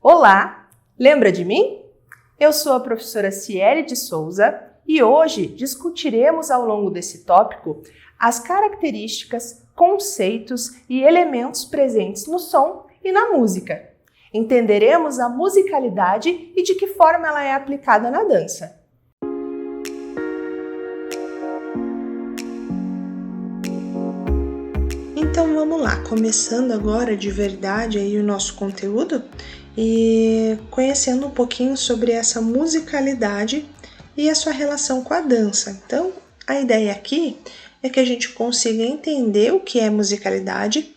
Olá, lembra de mim? Eu sou a professora Ciele de Souza e hoje discutiremos ao longo desse tópico as características, conceitos e elementos presentes no som e na música. Entenderemos a musicalidade e de que forma ela é aplicada na dança. Então vamos lá, começando agora de verdade aí o nosso conteúdo e conhecendo um pouquinho sobre essa musicalidade e a sua relação com a dança. Então a ideia aqui é que a gente consiga entender o que é musicalidade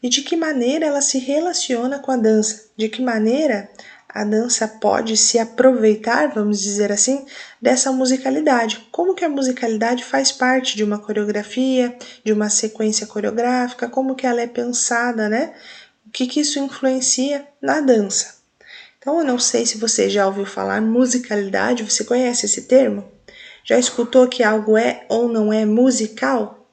e de que maneira ela se relaciona com a dança, de que maneira a dança pode se aproveitar, vamos dizer assim, dessa musicalidade. Como que a musicalidade faz parte de uma coreografia, de uma sequência coreográfica, como que ela é pensada, né? O que isso influencia na dança. Então, eu não sei se você já ouviu falar musicalidade, você conhece esse termo? Já escutou que algo é ou não é musical?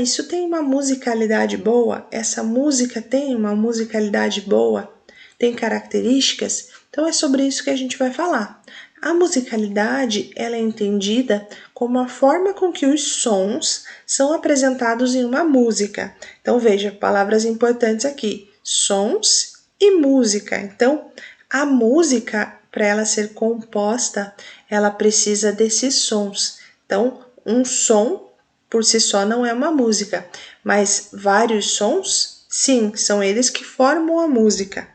Isso tem uma musicalidade boa? Essa música tem uma musicalidade boa? Tem características? Então é sobre isso que a gente vai falar. A musicalidade, ela é entendida como a forma com que os sons são apresentados em uma música. Então veja, palavras importantes aqui, sons e música. Então, a música, para ela ser composta, ela precisa desses sons. Então, um som por si só não é uma música, mas vários sons, sim, são eles que formam a música.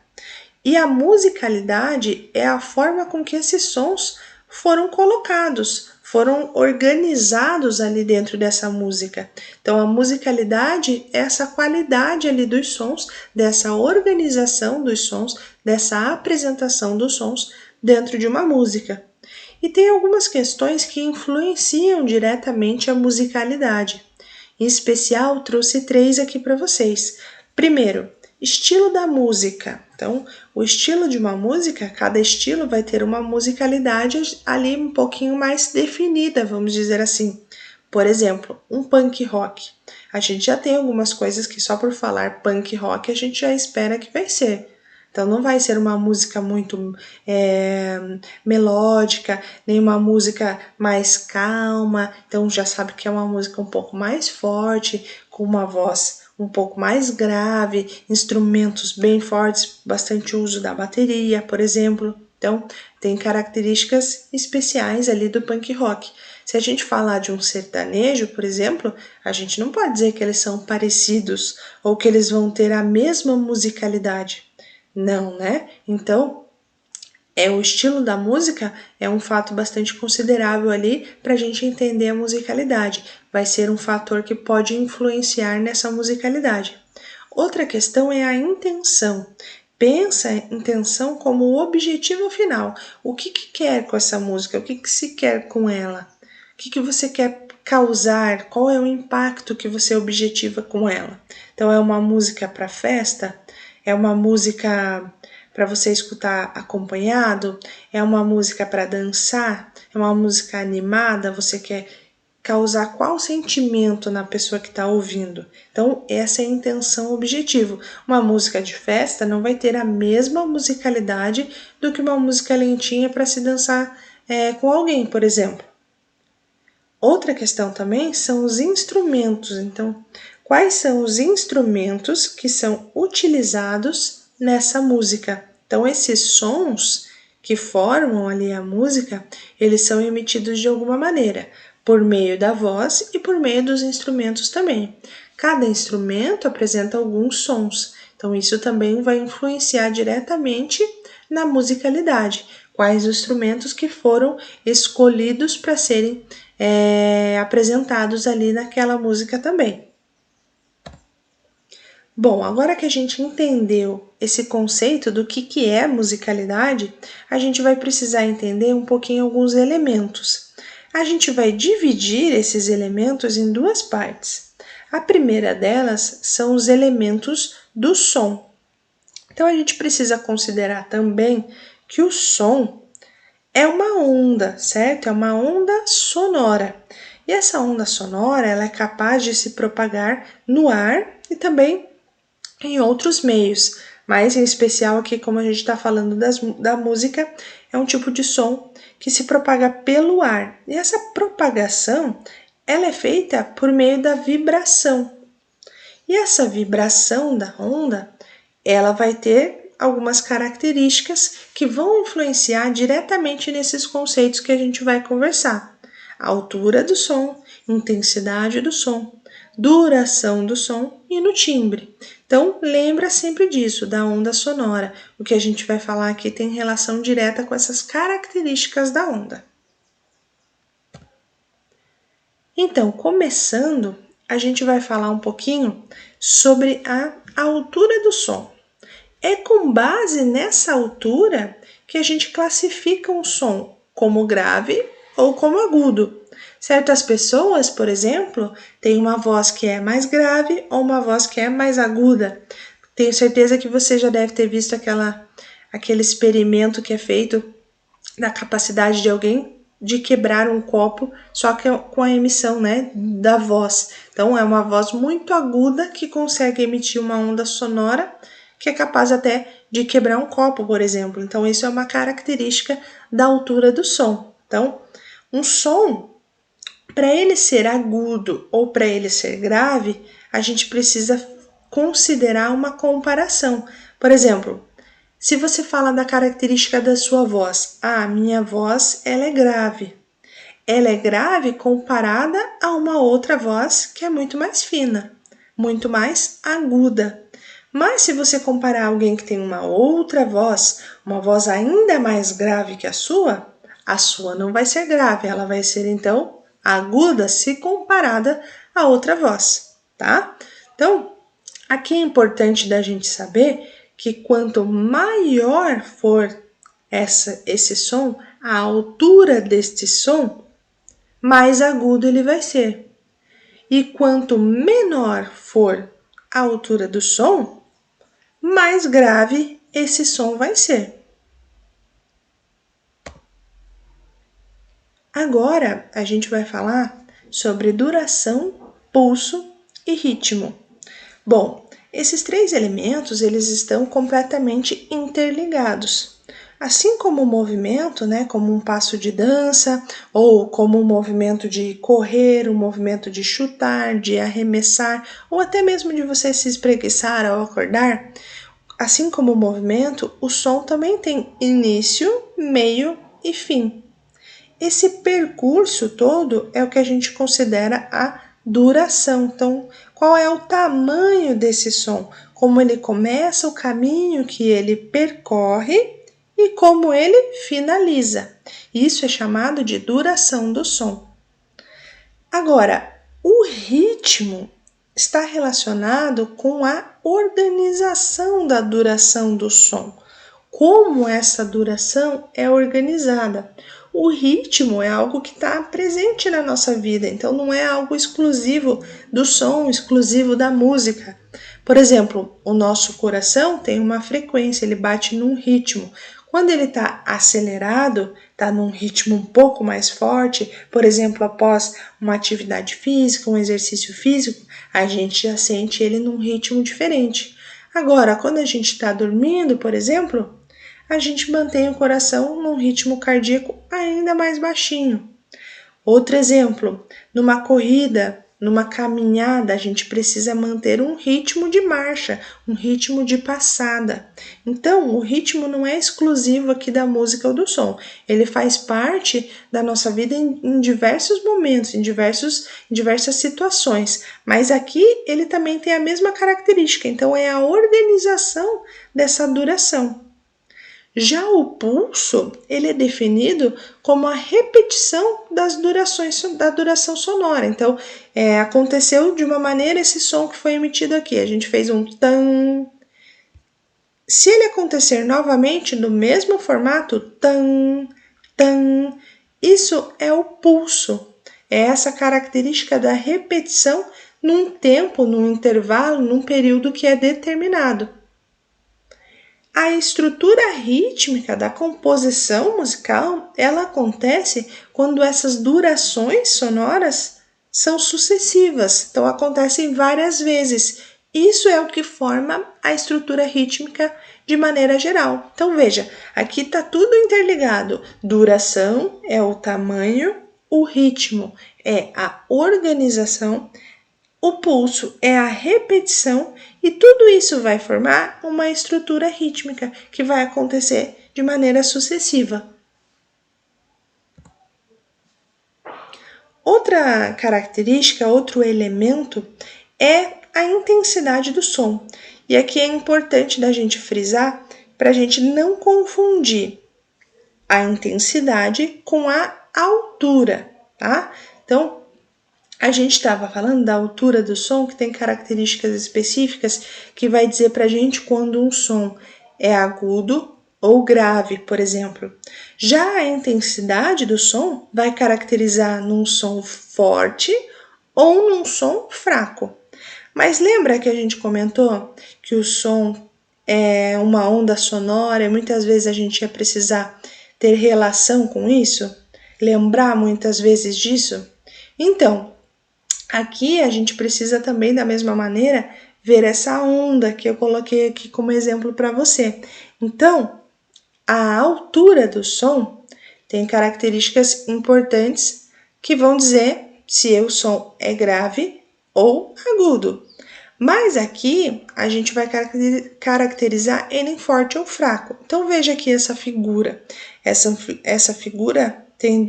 E a musicalidade é a forma com que esses sons foram colocados, foram organizados ali dentro dessa música. Então, a musicalidade é essa qualidade ali dos sons, dessa organização dos sons, dessa apresentação dos sons dentro de uma música. E tem algumas questões que influenciam diretamente a musicalidade. Em especial, trouxe 3 aqui para vocês. Primeiro, estilo da música. Então, o estilo de uma música, cada estilo vai ter uma musicalidade ali um pouquinho mais definida, vamos dizer assim. Por exemplo, um punk rock. A gente já tem algumas coisas que só por falar punk rock a gente já espera que vai ser. Então, não vai ser uma música muito melódica, nem uma música mais calma. Então, já sabe que é uma música um pouco mais forte, com uma voz um pouco mais grave, instrumentos bem fortes, bastante uso da bateria, por exemplo. Então, tem características especiais ali do punk rock. Se a gente falar de um sertanejo, por exemplo, a gente não pode dizer que eles são parecidos ou que eles vão ter a mesma musicalidade. Não, né? Então, o estilo da música é um fato bastante considerável ali para a gente entender a musicalidade. Vai ser um fator que pode influenciar nessa musicalidade. Outra questão é a intenção. Pensa a intenção como o objetivo final. O que quer com essa música? O que se quer com ela? O que você quer causar? Qual é o impacto que você objetiva com ela? Então, é uma música para festa? É uma música para você escutar acompanhado? É uma música para dançar? É uma música animada? Você quer causar qual sentimento na pessoa que está ouvindo? Então, essa é a intenção objetivo. Uma música de festa não vai ter a mesma musicalidade do que uma música lentinha para se dançar com alguém, por exemplo. Outra questão também são os instrumentos. Então, quais são os instrumentos que são utilizados nessa música? Então, esses sons que formam ali a música, eles são emitidos de alguma maneira, por meio da voz e por meio dos instrumentos também. Cada instrumento apresenta alguns sons, então isso também vai influenciar diretamente na musicalidade. Quais os instrumentos que foram escolhidos para serem apresentados ali naquela música também. Bom, agora que a gente entendeu esse conceito do que é musicalidade, a gente vai precisar entender um pouquinho alguns elementos. A gente vai dividir esses elementos em 2 partes. A primeira delas são os elementos do som. Então, a gente precisa considerar também que o som é uma onda, certo? É uma onda sonora. E essa onda sonora, ela é capaz de se propagar no ar e também em outros meios. Mas em especial aqui, como a gente está falando da música, é um tipo de som que se propaga pelo ar. E essa propagação, ela é feita por meio da vibração. E essa vibração da onda, ela vai ter algumas características que vão influenciar diretamente nesses conceitos que a gente vai conversar. A altura do som, intensidade do som, duração do som e no timbre. Então, lembra sempre disso, da onda sonora. O que a gente vai falar aqui tem relação direta com essas características da onda. Então, começando, a gente vai falar um pouquinho sobre a altura do som. É com base nessa altura que a gente classifica um som como grave ou como agudo. Certas pessoas, por exemplo, têm uma voz que é mais grave ou uma voz que é mais aguda. Tenho certeza que você já deve ter visto aquele experimento que é feito da capacidade de alguém de quebrar um copo só que com a emissão, né, da voz. Então é uma voz muito aguda que consegue emitir uma onda sonora que é capaz até de quebrar um copo, por exemplo. Então isso é uma característica da altura do som. Então, um som, para ele ser agudo ou para ele ser grave, a gente precisa considerar uma comparação. Por exemplo, se você fala da característica da sua voz, minha voz ela é grave. Ela é grave comparada a uma outra voz que é muito mais fina, muito mais aguda. Mas se você comparar alguém que tem uma outra voz, uma voz ainda mais grave que a sua não vai ser grave, ela vai ser então aguda se comparada a outra voz, tá? Então, aqui é importante da gente saber que quanto maior for esse som, a altura deste som, mais agudo ele vai ser. E quanto menor for a altura do som, mais grave esse som vai ser. Agora a gente vai falar sobre duração, pulso e ritmo. Bom, esses três elementos eles estão completamente interligados. Assim como o movimento, né, como um passo de dança, ou como um movimento de correr, um movimento de chutar, de arremessar, ou até mesmo de você se espreguiçar ao acordar, assim como o movimento, o som também tem início, meio e fim. Esse percurso todo é o que a gente considera a duração. Então, qual é o tamanho desse som? Como ele começa, o caminho que ele percorre e como ele finaliza. Isso é chamado de duração do som. Agora, o ritmo está relacionado com a organização da duração do som. Como essa duração é organizada? O ritmo é algo que está presente na nossa vida, então não é algo exclusivo do som, exclusivo da música. Por exemplo, o nosso coração tem uma frequência, ele bate num ritmo. Quando ele está acelerado, está num ritmo um pouco mais forte, por exemplo, após uma atividade física, um exercício físico, a gente já sente ele num ritmo diferente. Agora, quando a gente está dormindo, por exemplo, a gente mantém o coração num ritmo cardíaco ainda mais baixinho. Outro exemplo, numa corrida, numa caminhada, a gente precisa manter um ritmo de marcha, um ritmo de passada. Então, o ritmo não é exclusivo aqui da música ou do som. Ele faz parte da nossa vida em diversos momentos, em diversas situações. Mas aqui ele também tem a mesma característica. Então, é a organização dessa duração. Já o pulso, ele é definido como a repetição da duração sonora. Então, aconteceu de uma maneira esse som que foi emitido aqui. A gente fez um tan. Se ele acontecer novamente no mesmo formato, tan, tan, isso é o pulso. É essa característica da repetição num tempo, num intervalo, num período que é determinado. A estrutura rítmica da composição musical, ela acontece quando essas durações sonoras são sucessivas, então acontecem várias vezes Isso é o que forma a estrutura rítmica de maneira geral. Então veja, aqui está tudo interligado. Duração é o tamanho, o ritmo é a organização, o pulso é a repetição e tudo isso vai formar uma estrutura rítmica que vai acontecer de maneira sucessiva. Outra característica, outro elemento é a intensidade do som. E aqui é importante da gente frisar para a gente não confundir a intensidade com a altura, tá? Então, a gente estava falando da altura do som, que tem características específicas que vai dizer para a gente quando um som é agudo ou grave, por exemplo. Já a intensidade do som vai caracterizar num som forte ou num som fraco. Mas lembra que a gente comentou que o som é uma onda sonora e muitas vezes a gente ia precisar ter relação com isso? Lembrar muitas vezes disso? Então, aqui a gente precisa também, da mesma maneira, ver essa onda que eu coloquei aqui como exemplo para você. Então, a altura do som tem características importantes que vão dizer se o som é grave ou agudo. Mas aqui a gente vai caracterizar ele em forte ou fraco. Então veja aqui essa figura. Essa figura tem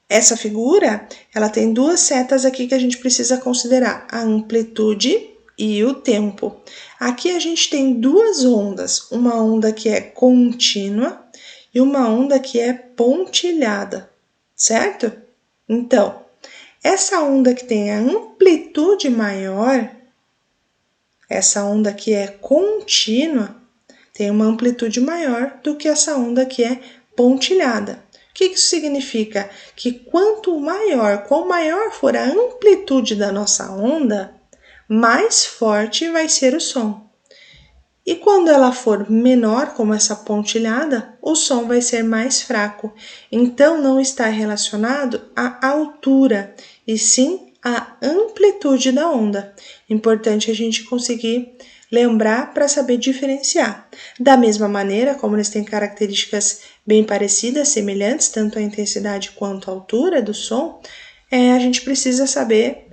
essa figura, ela tem duas setas aqui que a gente precisa considerar, a amplitude e o tempo. Aqui a gente tem duas ondas, uma onda que é contínua e uma onda que é pontilhada, certo? Então, essa onda que tem a amplitude maior, essa onda que é contínua, tem uma amplitude maior do que essa onda que é pontilhada. O que isso significa? Que quanto maior for a amplitude da nossa onda, mais forte vai ser o som. E quando ela for menor, como essa pontilhada, o som vai ser mais fraco. Então, não está relacionado à altura, e sim à amplitude da onda. Importante a gente conseguir lembrar para saber diferenciar. Da mesma maneira, como eles têm características bem parecidas, semelhantes, tanto a intensidade quanto a altura do som, a gente precisa saber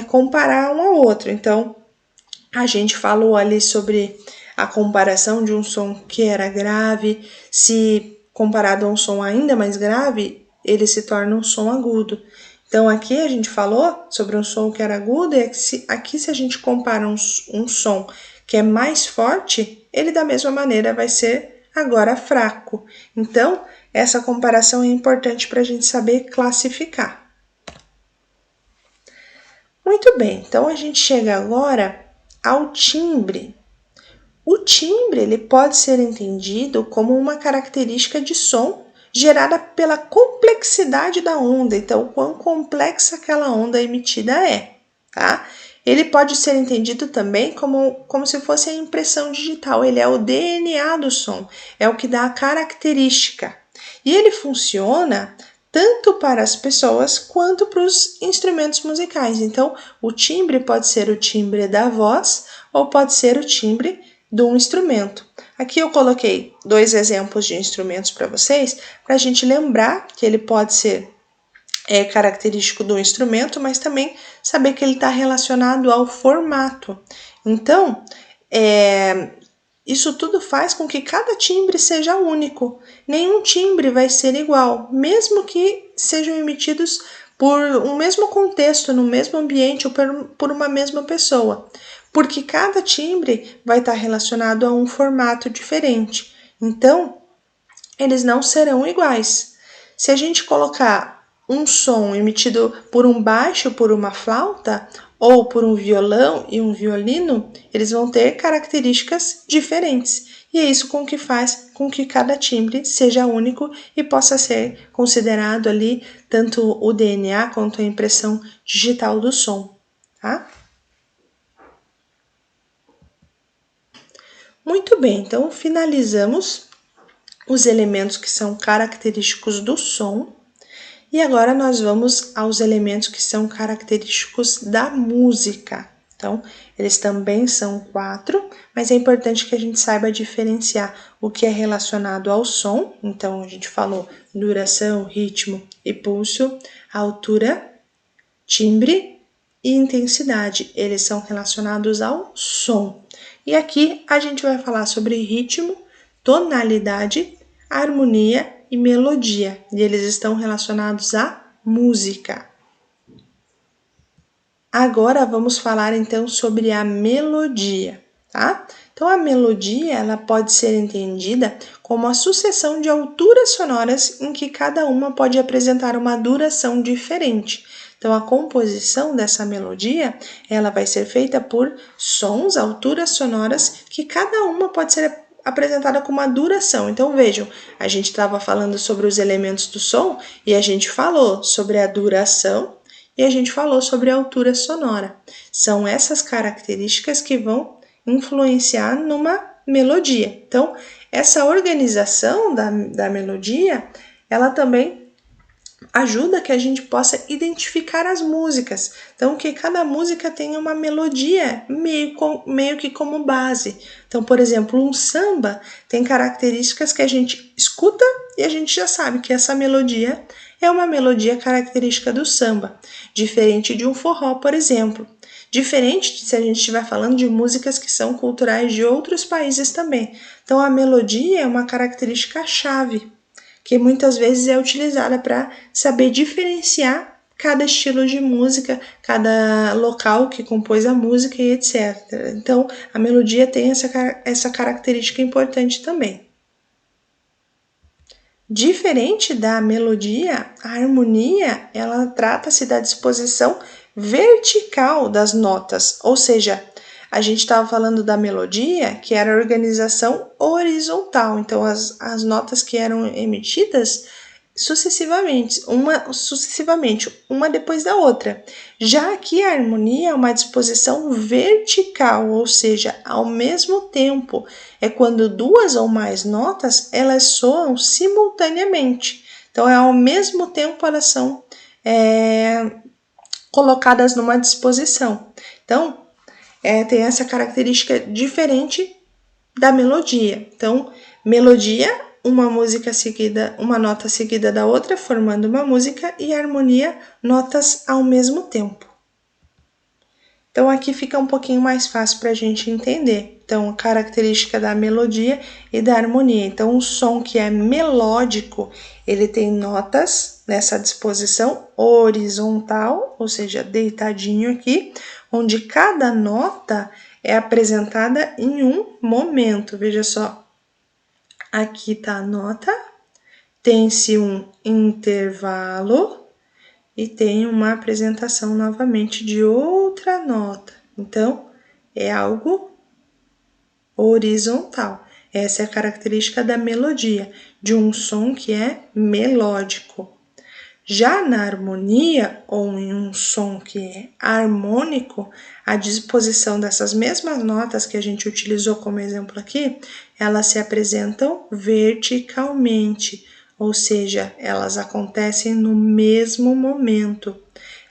comparar um ao outro. Então, a gente falou ali sobre a comparação de um som que era grave, se comparado a um som ainda mais grave, ele se torna um som agudo. Então aqui a gente falou sobre um som que era agudo, e aqui se a gente compara um som que é mais forte, ele da mesma maneira vai ser agora fraco. Então essa comparação é importante para a gente saber classificar. Muito bem, então a gente chega agora ao timbre. O timbre ele pode ser entendido como uma característica de som gerada pela complexidade da onda, então quão complexa aquela onda emitida é, tá? Ele pode ser entendido também como se fosse a impressão digital, ele é o DNA do som, é o que dá a característica. E ele funciona tanto para as pessoas quanto para os instrumentos musicais. Então, o timbre pode ser o timbre da voz ou pode ser o timbre de um instrumento. Aqui eu coloquei dois exemplos de instrumentos para vocês, para a gente lembrar que ele pode ser característico do instrumento, mas também saber que ele está relacionado ao formato. Então, isso tudo faz com que cada timbre seja único. Nenhum timbre vai ser igual, mesmo que sejam emitidos por um mesmo contexto, no mesmo ambiente ou por uma mesma pessoa, porque cada timbre vai estar relacionado a um formato diferente. Então, eles não serão iguais. Se a gente colocar um som emitido por um baixo, por uma flauta, ou por um violão e um violino, eles vão ter características diferentes. E é isso com que faz com que cada timbre seja único e possa ser considerado ali tanto o DNA quanto a impressão digital do som, tá? Muito bem, então finalizamos os elementos que são característicos do som. E agora nós vamos aos elementos que são característicos da música. Então, eles também são 4, mas é importante que a gente saiba diferenciar o que é relacionado ao som. Então, a gente falou duração, ritmo e pulso, altura, timbre e intensidade. Eles são relacionados ao som. E aqui a gente vai falar sobre ritmo, tonalidade, harmonia e melodia. E eles estão relacionados à música. Agora vamos falar então sobre a melodia, tá? Então a melodia, ela pode ser entendida como a sucessão de alturas sonoras em que cada uma pode apresentar uma duração diferente. Então a composição dessa melodia, ela vai ser feita por sons, alturas sonoras, que cada uma pode ser apresentada com uma duração. Então vejam, a gente estava falando sobre os elementos do som e a gente falou sobre a duração e a gente falou sobre a altura sonora. São essas características que vão influenciar numa melodia. Então, essa organização da melodia, ela também ajuda que a gente possa identificar as músicas. Então, que cada música tenha uma melodia meio que como base. Então, por exemplo, um samba tem características que a gente escuta e a gente já sabe que essa melodia é uma melodia característica do samba, diferente de um forró, por exemplo. Diferente de se a gente estiver falando de músicas que são culturais de outros países também. Então, a melodia é uma característica-chave, que muitas vezes é utilizada para saber diferenciar cada estilo de música, cada local que compôs a música e etc. Então, a melodia tem essa característica importante também. Diferente da melodia, a harmonia, ela trata-se da disposição vertical das notas, ou seja, a gente estava falando da melodia, que era a organização horizontal, então as notas que eram emitidas sucessivamente, uma depois da outra. Já aqui a harmonia é uma disposição vertical, ou seja, ao mesmo tempo. É quando duas ou mais notas, elas soam simultaneamente. Então, ao mesmo tempo, elas são colocadas numa disposição. Então, tem essa característica diferente da melodia. Então, melodia, uma música seguida, uma nota seguida da outra, formando uma música, e harmonia, notas ao mesmo tempo. Então, aqui fica um pouquinho mais fácil para a gente entender. Então, a característica da melodia e da harmonia. Então, um som que é melódico, ele tem notas nessa disposição horizontal, ou seja, deitadinho aqui, onde cada nota é apresentada em um momento. Veja só. Aqui está a nota, tem-se um intervalo e tem uma apresentação novamente de outra nota. Então, é algo horizontal. Essa é a característica da melodia, de um som que é melódico. Já na harmonia, ou em um som que é harmônico, a disposição dessas mesmas notas que a gente utilizou como exemplo aqui, elas se apresentam verticalmente, ou seja, elas acontecem no mesmo momento.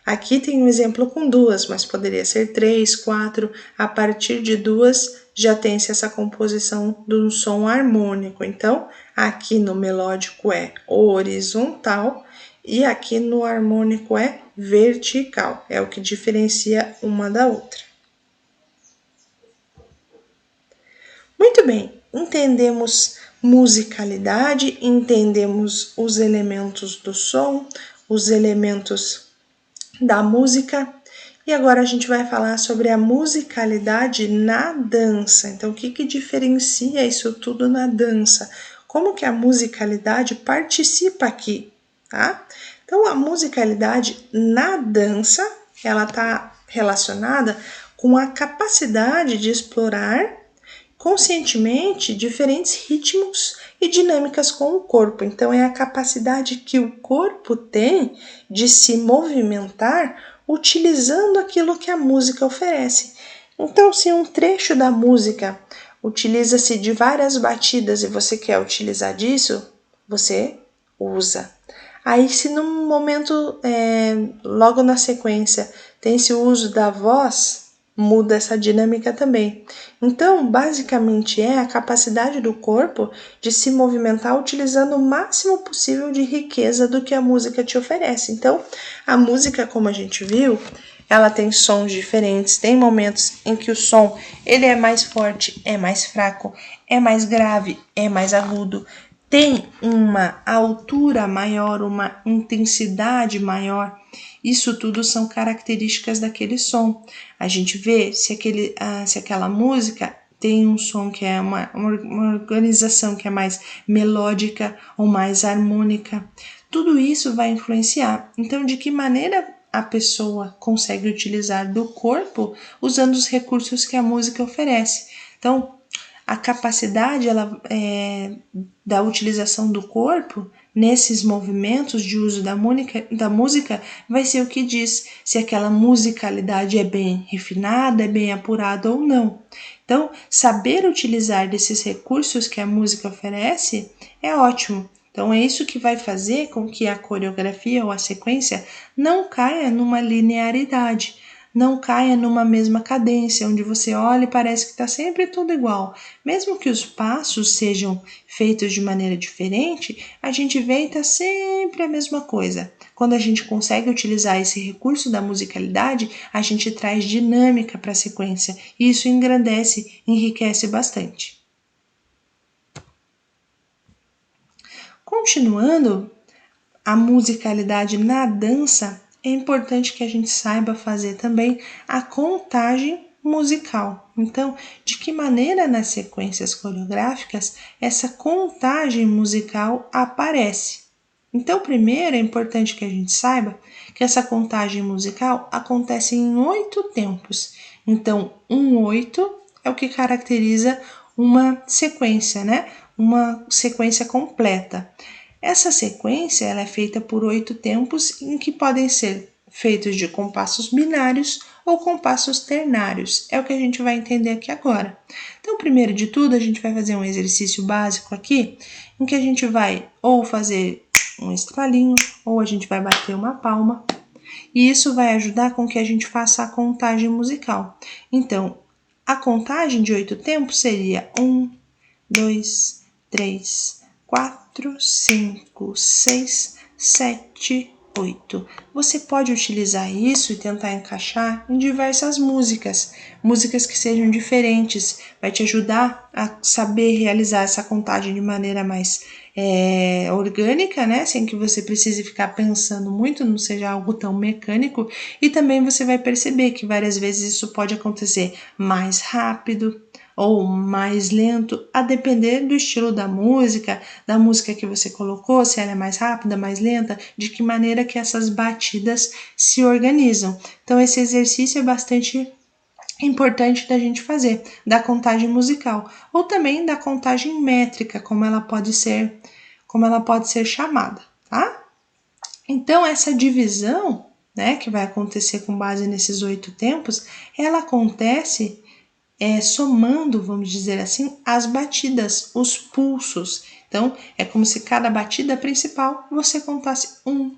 Aqui tem um exemplo com 2, mas poderia ser 3, 4, a partir de 2 já tem-se essa composição de um som harmônico. Então, aqui no melódico é horizontal, e aqui no harmônico é vertical, é o que diferencia uma da outra. Muito bem, entendemos musicalidade, entendemos os elementos do som, os elementos da música, e agora a gente vai falar sobre a musicalidade na dança. Então, o que diferencia isso tudo na dança? Como que a musicalidade participa aqui? Tá? Então, a musicalidade na dança, ela está relacionada com a capacidade de explorar conscientemente diferentes ritmos e dinâmicas com o corpo. Então, é a capacidade que o corpo tem de se movimentar utilizando aquilo que a música oferece. Então, se um trecho da música utiliza-se de várias batidas e você quer utilizar disso, você usa. Aí, se num momento, logo na sequência, tem-se o uso da voz, muda essa dinâmica também. Então, basicamente é a capacidade do corpo de se movimentar utilizando o máximo possível de riqueza do que a música te oferece. Então, a música, como a gente viu, ela tem sons diferentes, tem momentos em que o som ele é mais forte, é mais fraco, é mais grave, é mais agudo, tem uma altura maior, uma intensidade maior. Isso tudo são características daquele som. A gente vê se aquela música tem um som que é uma organização que é mais melódica ou mais harmônica. Tudo isso vai influenciar. Então, de que maneira a pessoa consegue utilizar do corpo usando os recursos que a música oferece? Então, a capacidade da utilização do corpo nesses movimentos de uso da música vai ser o que diz se aquela musicalidade é bem refinada, é bem apurada ou não. Então, saber utilizar desses recursos que a música oferece é ótimo. Então, é isso que vai fazer com que a coreografia ou a sequência não caia numa linearidade, não caia numa mesma cadência, onde você olha e parece que está sempre tudo igual. Mesmo que os passos sejam feitos de maneira diferente, a gente vê e está sempre a mesma coisa. Quando a gente consegue utilizar esse recurso da musicalidade, a gente traz dinâmica para a sequência e isso engrandece, enriquece bastante. Continuando, a musicalidade na dança, é importante que a gente saiba fazer também a contagem musical. Então, de que maneira nas sequências coreográficas essa contagem musical aparece? Então, primeiro é importante que a gente saiba que essa contagem musical acontece em 8 tempos. Então, 8 é o que caracteriza uma sequência, né? Uma sequência completa. Essa sequência ela é feita por 8 tempos em que podem ser feitos de compassos binários ou compassos ternários. É o que a gente vai entender aqui agora. Então, primeiro de tudo, a gente vai fazer um exercício básico aqui, em que a gente vai ou fazer um estralinho, ou a gente vai bater uma palma, e isso vai ajudar com que a gente faça a contagem musical. Então, a contagem de 8 tempos seria 1, 2, 3, 4, 5, 6, 7, 8. Você pode utilizar isso e tentar encaixar em diversas músicas que sejam diferentes. Vai te ajudar a saber realizar essa contagem de maneira mais orgânica, né? Sem que você precise ficar pensando muito, não seja algo tão mecânico. E também você vai perceber que várias vezes isso pode acontecer mais rápido ou mais lento, a depender do estilo da música que você colocou, se ela é mais rápida, mais lenta, de que maneira que essas batidas se organizam. Então, esse exercício é bastante importante da gente fazer, da contagem musical, ou também da contagem métrica, como ela pode ser chamada, tá? Então, essa divisão, né, que vai acontecer com base nesses 8 tempos, ela acontece somando, vamos dizer assim, as batidas, os pulsos. Então, é como se cada batida principal você contasse 1,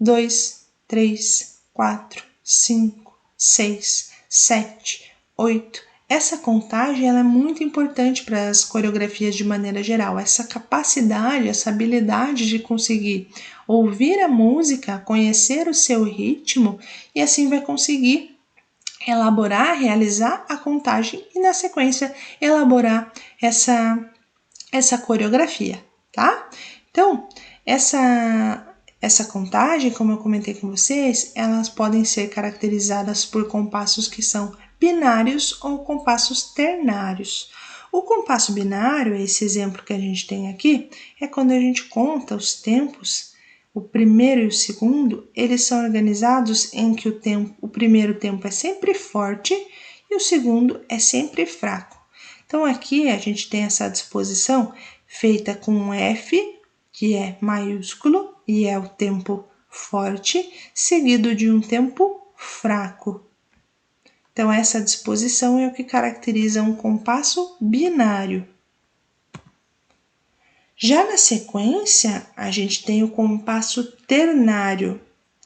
2, 3, 4, 5, 6, 7, 8. Essa contagem ela é muito importante para as coreografias de maneira geral. Essa capacidade, essa habilidade de conseguir ouvir a música, conhecer o seu ritmo e assim vai conseguir elaborar, realizar a contagem e na sequência elaborar essa coreografia, tá? Então, essa contagem, como eu comentei com vocês, elas podem ser caracterizadas por compassos que são binários ou compassos ternários. O compasso binário, esse exemplo que a gente tem aqui, é quando a gente conta os tempos. O primeiro e o segundo, eles são organizados em que o primeiro tempo é sempre forte e o segundo é sempre fraco. Então, aqui a gente tem essa disposição feita com um F, que é maiúsculo e é o tempo forte, seguido de um tempo fraco. Então, essa disposição é o que caracteriza um compasso binário. Já na sequência, a gente tem o compasso ternário,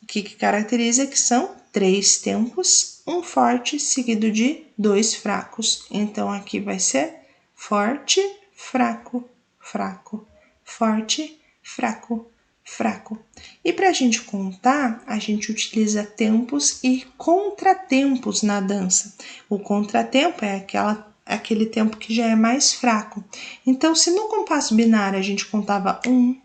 que caracteriza que são 3 tempos, um forte seguido de 2 fracos. Então, aqui vai ser forte, fraco, fraco, forte, fraco, fraco. E para a gente contar, a gente utiliza tempos e contratempos na dança. O contratempo é aquele tempo que já é mais fraco. Então, se no compasso binário a gente contava 1,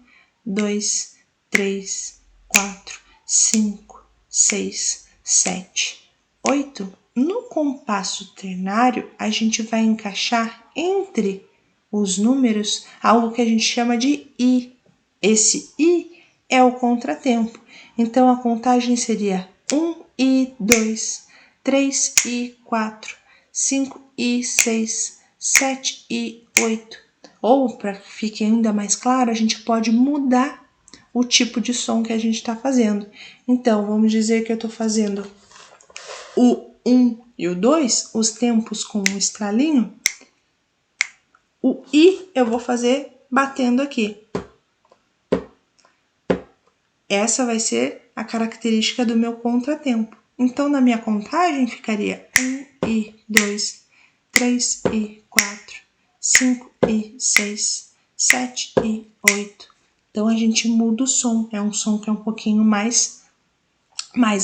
2, 3, 4, 5, 6, 7, 8, no compasso ternário a gente vai encaixar entre os números algo que a gente chama de I. Esse I é o contratempo. Então, a contagem seria 1 e 2, 3 e 4, 5 e 6, 7 e 8. Ou, para que fique ainda mais claro, a gente pode mudar o tipo de som que a gente está fazendo. Então, vamos dizer que eu estou fazendo o 1 e o 2, os tempos com um estralinho. O I eu vou fazer batendo aqui. Essa vai ser a característica do meu contratempo. Então, na minha contagem, ficaria 1 e 2, 3 e 4, 5 e 6, 7 e 8. Então, a gente muda o som. É um som que é um pouquinho mais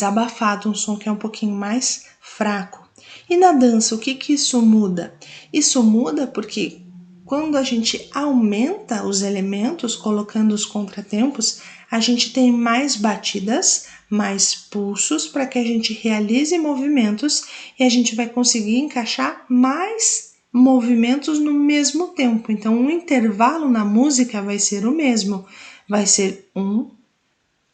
abafado, um som que é um pouquinho mais fraco. E na dança, o que isso muda? Isso muda porque quando a gente aumenta os elementos, colocando os contratempos, a gente tem mais batidas, mais pulsos para que a gente realize movimentos e a gente vai conseguir encaixar mais movimentos no mesmo tempo. Então, o intervalo na música vai ser o mesmo, vai ser 1,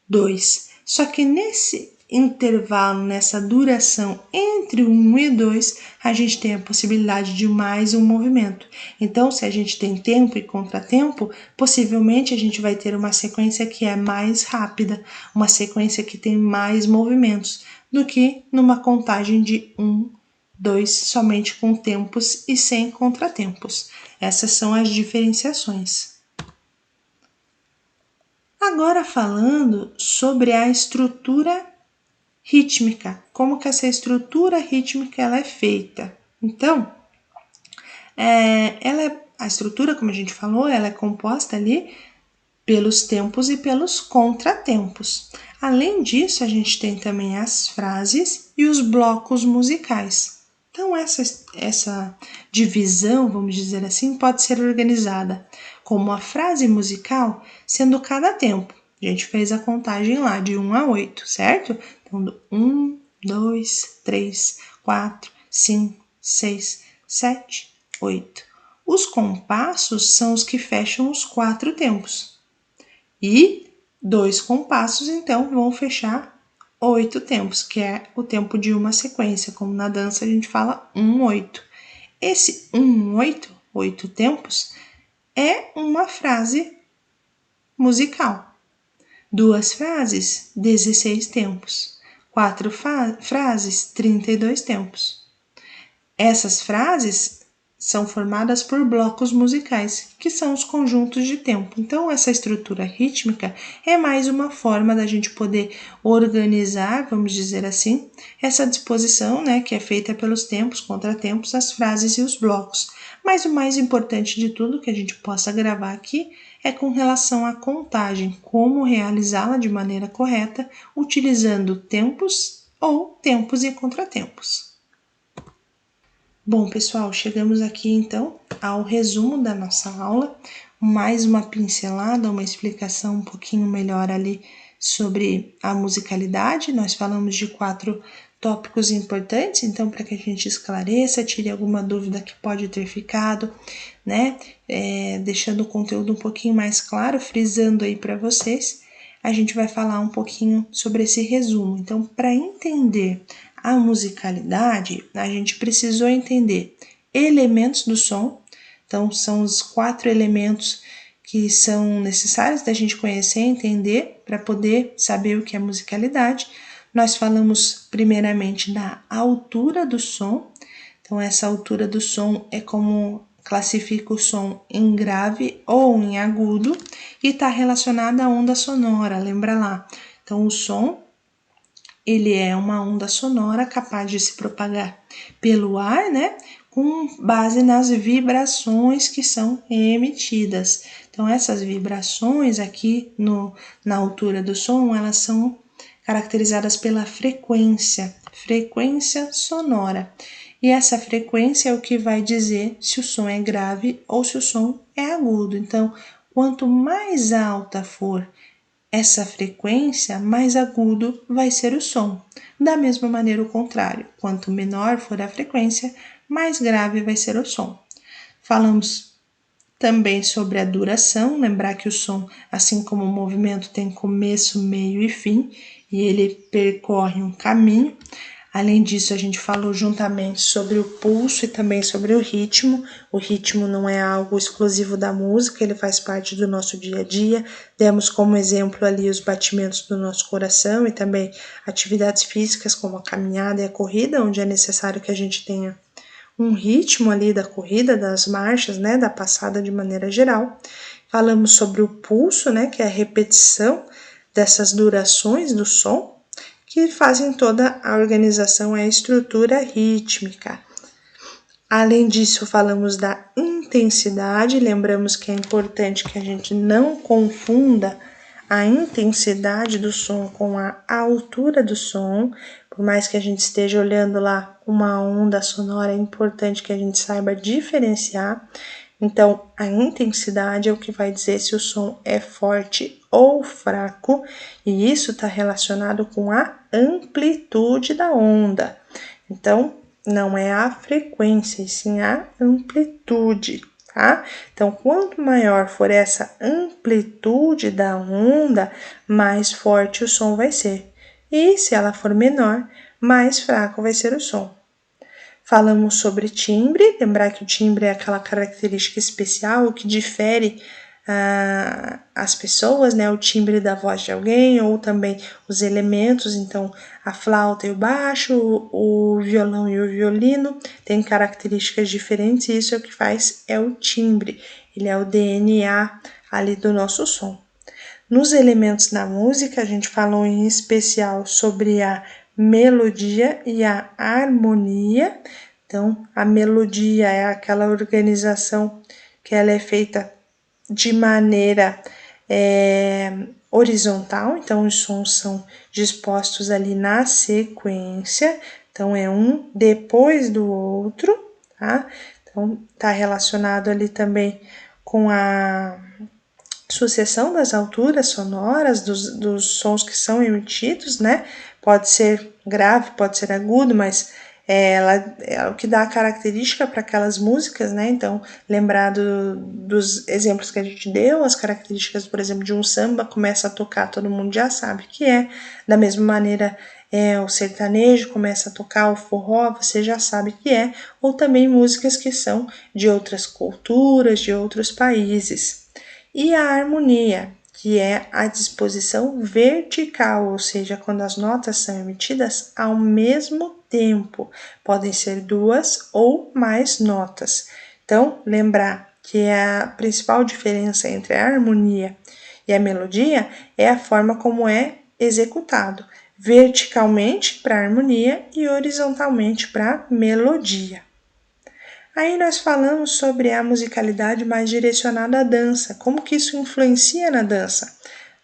2. Só que nesse intervalo, nessa duração entre 1 e 2, a gente tem a possibilidade de mais um movimento. Então, se a gente tem tempo e contratempo, possivelmente a gente vai ter uma sequência que é mais rápida, uma sequência que tem mais movimentos, do que numa contagem de 1, 2, somente com tempos e sem contratempos. Essas são as diferenciações. Agora falando sobre a estrutura rítmica, como que essa estrutura rítmica ela é feita. Então, a estrutura, como a gente falou, ela é composta ali pelos tempos e pelos contratempos. Além disso, a gente tem também as frases e os blocos musicais. Então, essa divisão, vamos dizer assim, pode ser organizada como a frase musical, sendo cada tempo. A gente fez a contagem lá de 1 a 8, certo? Então, 1, 2, 3, 4, 5, 6, 7, 8. Os compassos são os que fecham os 4 tempos. E 2 compassos, então, vão fechar 8 tempos, que é o tempo de uma sequência. Como na dança a gente fala 1, 8. Esse 1, 8, 8 tempos, é uma frase musical. 2 frases, 16 tempos. 4 frases, 32 tempos. Essas frases são formadas por blocos musicais, que são os conjuntos de tempo. Então, essa estrutura rítmica é mais uma forma da gente poder organizar, vamos dizer assim, essa disposição, né, que é feita pelos tempos, contratempos, as frases e os blocos. Mas o mais importante de tudo que a gente possa gravar aqui é com relação à contagem, como realizá-la de maneira correta, utilizando tempos ou tempos e contratempos. Bom, pessoal, chegamos aqui então ao resumo da nossa aula, mais uma pincelada, uma explicação um pouquinho melhor ali sobre a musicalidade. Nós falamos de 4 tópicos importantes, então para que a gente esclareça, tire alguma dúvida que pode ter ficado, né? Deixando o conteúdo um pouquinho mais claro, frisando aí para vocês, a gente vai falar um pouquinho sobre esse resumo. Então, para entender a musicalidade, a gente precisou entender elementos do som. Então, são os 4 elementos que são necessários da gente conhecer e entender para poder saber o que é musicalidade. Nós falamos primeiramente da altura do som. Então, essa altura do som é como classifica o som em grave ou em agudo e está relacionado à onda sonora, lembra lá. Então, o som, ele é uma onda sonora capaz de se propagar pelo ar, né? Com base nas vibrações que são emitidas. Então, essas vibrações aqui na altura do som, elas são caracterizadas pela frequência sonora. E essa frequência é o que vai dizer se o som é grave ou se o som é agudo. Então, quanto mais alta for essa frequência, mais agudo vai ser o som. Da mesma maneira, o contrário, quanto menor for a frequência, mais grave vai ser o som. Falamos também sobre a duração, lembrar que o som, assim como o movimento, tem começo, meio e fim, e ele percorre um caminho. Além disso, a gente falou juntamente sobre o pulso e também sobre o ritmo. O ritmo não é algo exclusivo da música, ele faz parte do nosso dia a dia. Demos como exemplo ali os batimentos do nosso coração e também atividades físicas como a caminhada e a corrida, onde é necessário que a gente tenha um ritmo ali da corrida, das marchas, né, da passada de maneira geral. Falamos sobre o pulso, né, que é a repetição dessas durações do som, que fazem toda a organização e a estrutura rítmica. Além disso, falamos da intensidade, lembramos que é importante que a gente não confunda a intensidade do som com a altura do som. Por mais que a gente esteja olhando lá uma onda sonora, é importante que a gente saiba diferenciar. Então, a intensidade é o que vai dizer se o som é forte ou fraco, e isso está relacionado com a amplitude da onda. Então, não é a frequência, e sim a amplitude, tá? Então, quanto maior for essa amplitude da onda, mais forte o som vai ser. E se ela for menor, mais fraco vai ser o som. Falamos sobre timbre, lembrar que o timbre é aquela característica especial que difere as pessoas, né? O timbre da voz de alguém ou também os elementos, então a flauta e o baixo, o violão e o violino têm características diferentes e isso é o que faz é o timbre, ele é o DNA ali do nosso som. Nos elementos da música, a gente falou em especial sobre a melodia e a harmonia. Então, a melodia é aquela organização que ela é feita de maneira horizontal, então os sons são dispostos ali na sequência, então é um depois do outro, tá? Então, tá relacionado ali também com a sucessão das alturas sonoras dos sons que são emitidos, né? Pode ser grave, pode ser agudo, mas ela é o que dá a característica para aquelas músicas, né? Então, lembrar dos exemplos que a gente deu, as características, por exemplo, de um samba, começa a tocar, todo mundo já sabe que é. Da mesma maneira, o sertanejo começa a tocar, o forró, você já sabe que é. Ou também músicas que são de outras culturas, de outros países. E a harmonia, que é a disposição vertical, ou seja, quando as notas são emitidas ao mesmo tempo, podem ser duas ou mais notas. Então, lembrar que a principal diferença entre a harmonia e a melodia é a forma como é executado, verticalmente para a harmonia e horizontalmente para a melodia. Aí nós falamos sobre a musicalidade mais direcionada à dança, como que isso influencia na dança.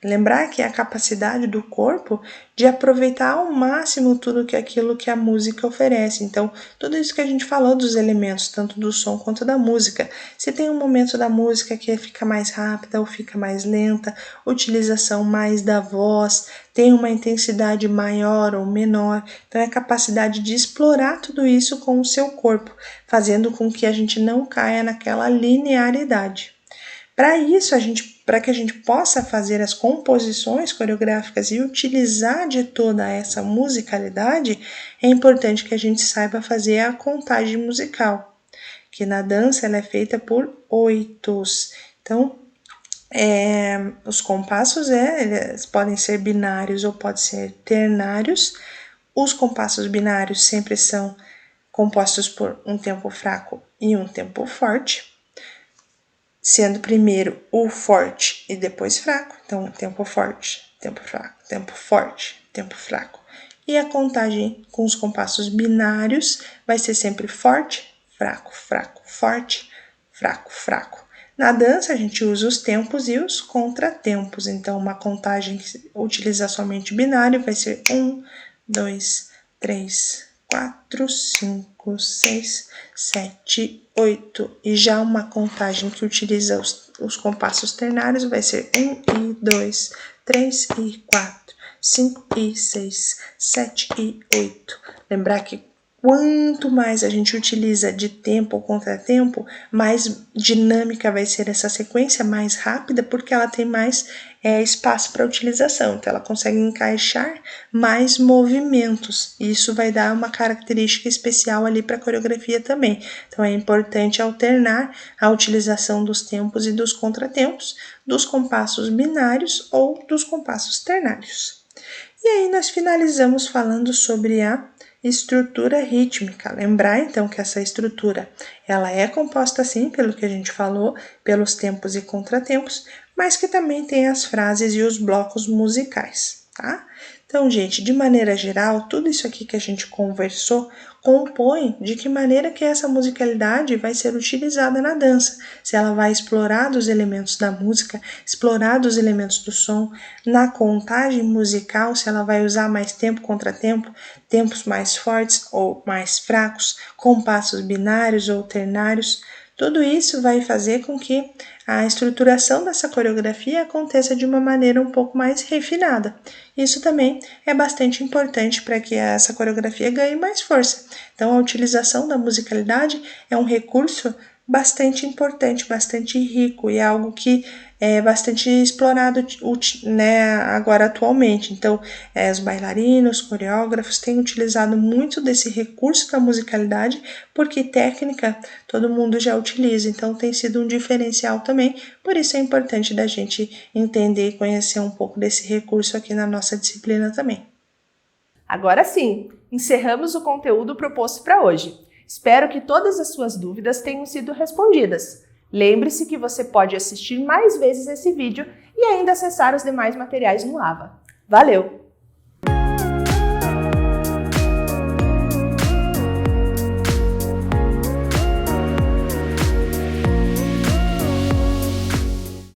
Lembrar que é a capacidade do corpo de aproveitar ao máximo tudo aquilo que a música oferece. Então, tudo isso que a gente falou dos elementos, tanto do som quanto da música. Se tem um momento da música que fica mais rápida ou fica mais lenta, utilização mais da voz, tem uma intensidade maior ou menor. Então, é a capacidade de explorar tudo isso com o seu corpo, fazendo com que a gente não caia naquela linearidade. Para isso, para que a gente possa fazer as composições coreográficas e utilizar de toda essa musicalidade, é importante que a gente saiba fazer a contagem musical, que na dança ela é feita por oitos. Então, os compassos eles podem ser binários ou podem ser ternários. Os compassos binários sempre são compostos por um tempo fraco e um tempo forte. sendo primeiro o forte e depois fraco. Então, tempo forte, tempo fraco, tempo forte, tempo fraco. E a contagem com os compassos binários vai ser sempre forte, fraco, fraco, forte, fraco, fraco. Na dança, a gente usa os tempos e os contratempos. Então, uma contagem que utiliza somente binário vai ser 1, 2, 3, 4, 5, 6, 7, 8. E já uma contagem que utiliza os compassos ternários vai ser 1 e 2, 3 e 4, 5 e 6, 7 e 8. Lembrar que quanto mais a gente utiliza de tempo ou contratempo, mais dinâmica vai ser essa sequência, mais rápida, porque ela tem mais espaço para utilização. Então, ela consegue encaixar mais movimentos. E isso vai dar uma característica especial ali para a coreografia também. Então, é importante alternar a utilização dos tempos e dos contratempos, dos compassos binários ou dos compassos ternários. E aí, nós finalizamos falando sobre a estrutura rítmica. Lembrar então que essa estrutura ela é composta sim, pelo que a gente falou, pelos tempos e contratempos, mas que também tem as frases e os blocos musicais, tá? Então, gente, de maneira geral, tudo isso aqui que a gente conversou compõe de que maneira que essa musicalidade vai ser utilizada na dança. Se ela vai explorar dos elementos da música, explorar dos elementos do som, na contagem musical, se ela vai usar mais tempo, contratempo, tempos mais fortes ou mais fracos, compassos binários ou ternários. Tudo isso vai fazer com que a estruturação dessa coreografia aconteça de uma maneira um pouco mais refinada. Isso também é bastante importante para que essa coreografia ganhe mais força. Então, a utilização da musicalidade é um recurso bastante importante, bastante rico e é algo que é bastante explorado, né, agora atualmente. Então, os bailarinos, coreógrafos têm utilizado muito desse recurso da musicalidade, porque técnica todo mundo já utiliza, então tem sido um diferencial também, por isso é importante da gente entender e conhecer um pouco desse recurso aqui na nossa disciplina também. Agora sim, encerramos o conteúdo proposto para hoje. Espero que todas as suas dúvidas tenham sido respondidas. Lembre-se que você pode assistir mais vezes esse vídeo e ainda acessar os demais materiais no AVA. Valeu!